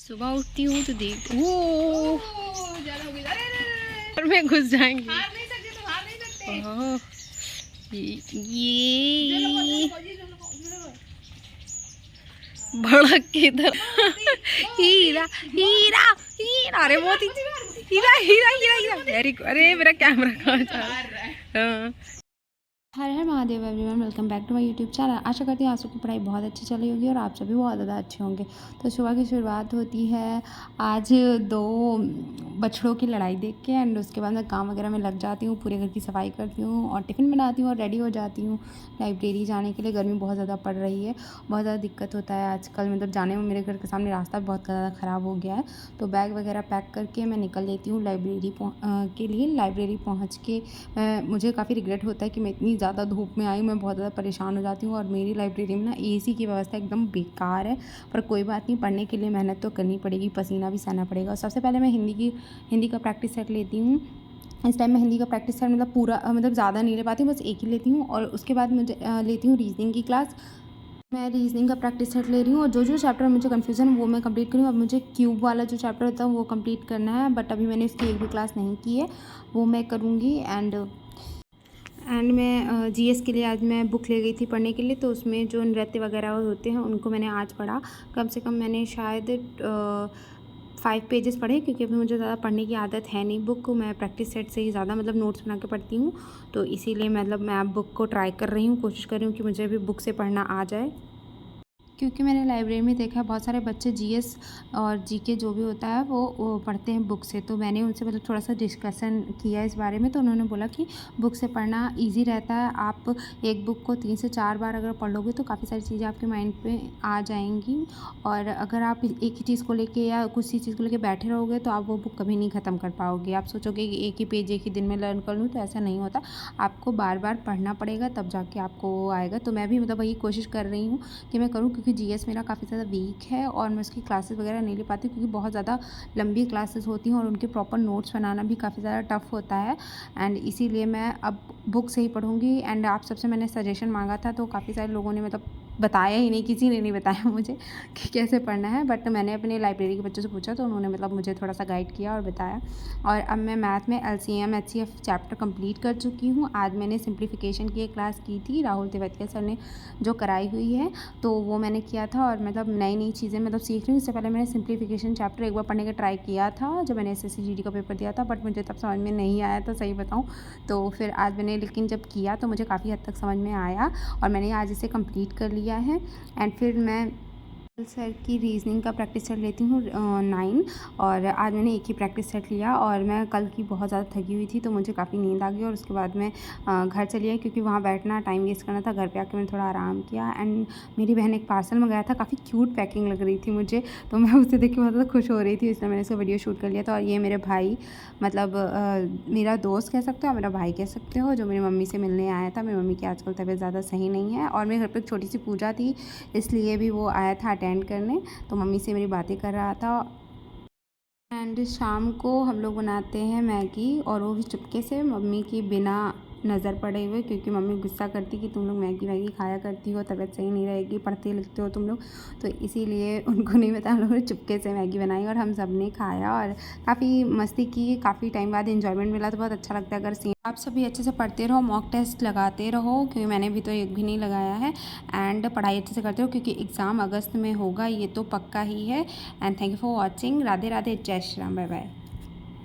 सुबह उठती हूँ तो देख वो और मैं घुस जाएंगी। हार नहीं सकते तो हार नहीं सकते। ओह, ये भड़क के इधर हीरा हीरा हीरा, अरे बहुत ही हीरा हीरा हीरा हीरा, वेरी गुड। अरे मेरा कैमरा कहाँ जा रहा है। हर हर Mahadev everyone, welcome back to my YouTube channel. आशा करती हूँ आप सबकी पढ़ाई बहुत अच्छी चली होगी और आप सभी बहुत ज़्यादा अच्छे होंगे। तो सुबह की शुरुआत होती है आज दो बछड़ों की लड़ाई देख के, एंड उसके बाद मैं काम वगैरह में लग जाती हूँ, पूरे घर की सफाई करती हूँ और टिफ़िन बनाती हूँ और रेडी हो जाती हूँ लाइब्रेरी जाने के लिए। गर्मी बहुत ज़्यादा पड़ रही है, बहुत ज़्यादा दिक्कत होता है आजकल, मतलब जाने में। मेरे घर के सामने रास्ता बहुत ज़्यादा ख़राब हो गया है। तो बैग वगैरह पैक करके मैं निकल लेती हूँ लाइब्रेरी के लिए। लाइब्रेरी पहुँच के मुझे काफ़ी रिग्रेट होता है कि मैं इतनी ज़्यादा धूप में आई, मैं बहुत ज़्यादा परेशान हो जाती हूँ। और मेरी लाइब्रेरी में ना एसी की व्यवस्था एकदम बेकार है, पर कोई बात नहीं, पढ़ने के लिए मेहनत तो करनी पड़ेगी, पसीना भी सहना पड़ेगा। और सबसे पहले मैं हिंदी का प्रैक्टिस सेट लेती हूँ। इस टाइम मैं हिंदी का प्रैक्टिस सेट मतलब पूरा मतलब ज़्यादा नहीं ले पाती हूँ, बस एक ही लेती हूँ। और उसके बाद मुझे लेती हूँ रीजनिंग की क्लास। मैं रीजनिंग का प्रैक्टिस सेट ले रही हूँ और जो चैप्टर मुझे कन्फ्यूज़न है वो मैं कंप्लीट करूँ। अब मुझे क्यूब वाला जो चैप्टर होता है वो कंप्लीट करना है, बट अभी मैंने उसकी एक भी क्लास नहीं की है, वो मैं करूँगी। एंड मैं जीएस के लिए आज मैं बुक ले गई थी पढ़ने के लिए, तो उसमें जो नृत्य वगैरह होते हैं उनको मैंने आज पढ़ा। कम से कम मैंने शायद 5 पेजेस पढ़े, क्योंकि अभी मुझे ज़्यादा पढ़ने की आदत है नहीं। बुक को मैं प्रैक्टिस सेट से ही ज़्यादा मतलब नोट्स बना के पढ़ती हूँ, तो इसीलिए मतलब मैं अब बुक को ट्राई कर रही हूँ, कोशिश कर रही हूँ कि मुझे भी बुक से पढ़ना आ जाए। क्योंकि मैंने लाइब्रेरी में देखा है बहुत सारे बच्चे जीएस और जीके जो भी होता है वो पढ़ते हैं बुक से। तो मैंने उनसे मतलब थोड़ा सा डिस्कशन किया इस बारे में, तो उन्होंने बोला कि बुक से पढ़ना इजी रहता है। आप एक बुक को 3 से 4 बार अगर पढ़ लोगे तो काफ़ी सारी चीज़ें आपके माइंड पे आ जाएंगी। और अगर आप एक ही चीज़ को लेके या कुछ ही चीज़ को लेके बैठे रहोगे तो आप वो बुक कभी नहीं ख़त्म कर पाओगे। आप सोचोगे कि एक ही पेज एक ही दिन में लर्न कर लूँ, तो ऐसा नहीं होता, आपको बार बार पढ़ना पड़ेगा, तब जाके आपको वो आएगा। तो मैं भी मतलब वही कोशिश कर रही हूँ कि मैं करूँ, क्योंकि जीएस मेरा काफ़ी ज़्यादा वीक है और मैं उसकी क्लासेस वगैरह नहीं ले पाती, क्योंकि बहुत ज़्यादा लंबी क्लासेस होती हैं और उनके प्रॉपर नोट्स बनाना भी काफ़ी ज़्यादा टफ होता है। एंड इसीलिए मैं अब बुक से ही पढ़ूँगी। एंड आप सबसे मैंने सजेशन मांगा था, तो काफ़ी सारे लोगों ने मतलब बताया ही नहीं, किसी ने नहीं बताया मुझे कि कैसे पढ़ना है, बट मैंने अपने लाइब्रेरी के बच्चों से पूछा तो उन्होंने मतलब मुझे थोड़ा सा गाइड किया और बताया। और अब मैं मैथ में एलसीएम एचसीएफ चैप्टर कंप्लीट कर चुकी हूँ। आज मैंने सिंप्लीफिकेशन की एक क्लास की थी, राहुल तिवारी सर ने जो कराई हुई है, तो वो मैंने किया था। और मतलब नई नई चीज़ें मतलब सीख रही हूँ। इससे पहले मैंने सिंप्लीफिकेशन चैप्टर एक बार पढ़ने का ट्राई किया था जब मैंने एसएससी जीडी का पेपर दिया था, बट मुझे तब समझ में नहीं आया था, सही बताऊँ तो। फिर आज मैंने लेकिन जब किया तो मुझे काफ़ी हद तक समझ में आया और मैंने आज इसे कंप्लीट कर लिया है। एंड फिर मैं सर की रीजनिंग का प्रैक्टिस सेट लेती हूँ 9, और आज मैंने एक ही प्रैक्टिस सेट लिया। और मैं कल की बहुत ज़्यादा थकी हुई थी, तो मुझे काफ़ी नींद आ गई और उसके बाद मैं घर चली आई, क्योंकि वहाँ बैठना टाइम वेस्ट करना था। घर पे आके मैंने थोड़ा आराम किया। एंड मेरी बहन एक पार्सल मंगाया था, काफ़ी क्यूट पैकिंग लग रही थी मुझे, तो मैं उसे देख के बहुत ज़्यादा खुश हो रही थी, इसलिए मैंने उसका वीडियो शूट कर लिया था। और ये मेरे भाई मतलब मेरा दोस्त कह सकते हो और मेरा भाई कह सकते हो, जो मेरी मम्मी से मिलने आया था। मेरी मम्मी की आजकल तबीयत ज़्यादा सही नहीं है और मेरे घर पर एक छोटी सी पूजा थी, इसलिए भी वो आया था अटेंड करने, तो मम्मी से मेरी बातें कर रहा था। एंड शाम को हम लोग बनाते हैं मैगी, और वो भी चुपके से, मम्मी की बिना नज़र पड़े हुए, क्योंकि मम्मी गुस्सा करती कि तुम लोग मैगी वैगी खाया करती हो, तबीयत सही नहीं रहेगी, पढ़ते लिखते हो तुम लोग, तो इसीलिए उनको नहीं पता, हम लोगों ने चुपके से मैगी बनाई और हम सब ने खाया और काफ़ी मस्ती की। काफ़ी टाइम बाद इन्जॉयमेंट मिला, तो बहुत अच्छा लगता है। अगर आप सभी अच्छे से पढ़ते रहो, मॉक टेस्ट लगाते रहो, क्योंकि मैंने भी तो एक भी नहीं लगाया है। एंड पढ़ाई अच्छे से करते रहो, क्योंकि एग्ज़ाम अगस्त में होगा, ये तो पक्का ही है। And thank you for watching. Radhe Radhe, जय श्री राम, बाय बाय।